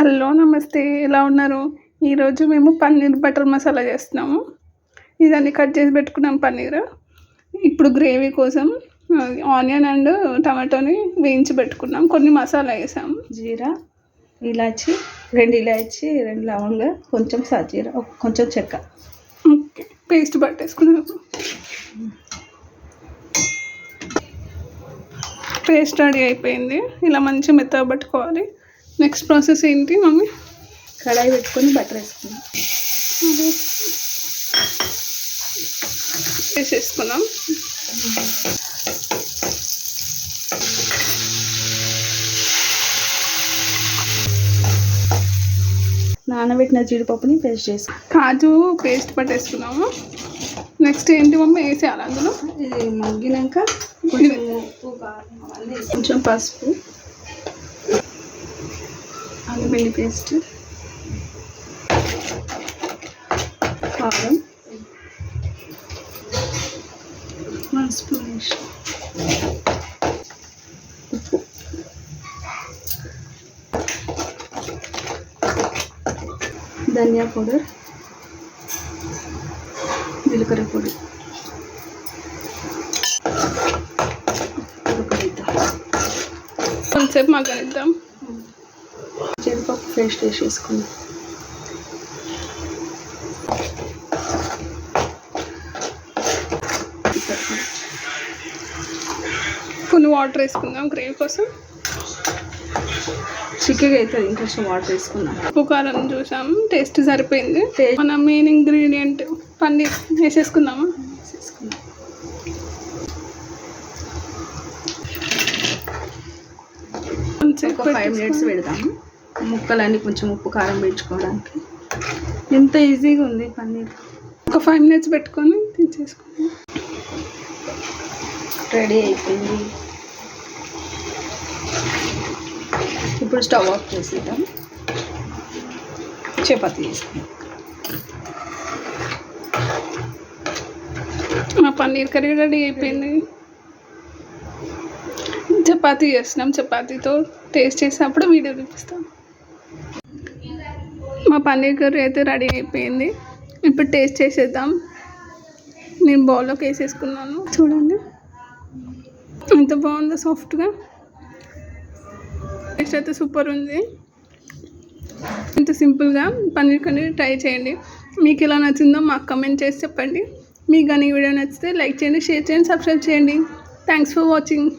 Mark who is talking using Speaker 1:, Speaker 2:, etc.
Speaker 1: Hello నమస్తే, ఎలా ఉన్నారు? ఈరోజు మేము పన్నీర్ బటర్ మసాలా చేస్తున్నాము. ఇదన్నీ కట్ చేసి పెట్టుకున్నాం పన్నీర్. ఇప్పుడు గ్రేవీ కోసం ఆనియన్ అండ్ టమాటోని వేయించి పెట్టుకున్నాం. కొన్ని మసాలా వేసాము.
Speaker 2: జీరా, ఇలాచి, 2 ఇలాచి, 2 లవంగా, కొంచెం సాజీరా, కొంచెం చెక్క.
Speaker 1: ఓకే, పేస్ట్ పట్టేసుకున్నాము. పేస్ట్ రెడీ అయిపోయింది. ఇలా మంచి మెత్తగా పట్టుకోవాలి. నెక్స్ట్ ప్రాసెస్ ఏంటి మమ్మీ?
Speaker 2: కడాయి పెట్టుకొని బటర్ వేసుకున్నాం.
Speaker 1: వేసేసుకున్నాం.
Speaker 2: నానబెట్టిన జీడిపప్పుని పేస్ట్ చేసి
Speaker 1: కాజు పేస్ట్ పట్టేసుకున్నాము. నెక్స్ట్ ఏంటి మమ్మీ వేసేయాలి అందులో?
Speaker 2: ఇది మగ్గినాక కొంచెం ఉప్పు, కారం, కొంచెం పసుపు, అల్లం వెల్లుల్లి పేస్ట్, కారం, 1 స్పూన్ వేసి ఉప్పు, ధనియా పౌడర్, జీలకర్ర పొడి,
Speaker 1: కొంచెంసేపు మగ్గనిద్దాం.
Speaker 2: జీడిపప్పు పేస్ట్ వేసేసుకుందాం.
Speaker 1: కొన్ని వాటర్ వేసుకుందాం గ్రేవీ కోసం.
Speaker 2: చిక్కగా అవుతుంది, ఇంకొంచెం వాటర్ వేసుకుందాం.
Speaker 1: ఉప్పు కారం చూసాం, టేస్ట్ సరిపోయింది. మన మెయిన్ ఇంగ్రీడియంట్ పన్నీర్ వేసేసుకుందామా?
Speaker 2: వేసేసుకుందాం. ఒక 5 మినిట్స్ పెడదాము. ముక్కలన్నీ కొంచెం ఉప్పు కారం పెంచుకోవడానికి. ఎంత ఈజీగా ఉంది పన్నీర్.
Speaker 1: ఒక 5 మినిట్స్ పెట్టుకొని తీసేసుకుందాం.
Speaker 2: రెడీ అయిపోయింది. ఇప్పుడు స్టవ్ ఆఫ్ చేసేద్దాం. చపాతీ చేసుకుందాం.
Speaker 1: మా పన్నీర్ కర్రీ రెడీ అయిపోయింది. చపాతీ చేస్తున్నాం. చపాతీతో టేస్ట్ చేసినప్పుడు వీడియో చూపిస్తాం. మా పన్నీర్ కర్రీ అయితే రెడీ అయిపోయింది. ఇప్పుడు టేస్ట్ చేసేద్దాం. నేను బౌల్లోకి వేసేసుకున్నాను. చూడండి ఎంత బాగుందో, సాఫ్ట్గా. టేస్ట్ అయితే సూపర్ ఉంది. ఇంత సింపుల్గా పన్నీర్ కర్రీ ట్రై చేయండి. మీకు ఎలా నచ్చిందో మాకు కమెంట్ చేసి చెప్పండి. మీకు కానీ ఈ వీడియో నచ్చితే లైక్ చేయండి, షేర్ చేయండి, సబ్స్క్రైబ్ చేయండి. Thanks for watching.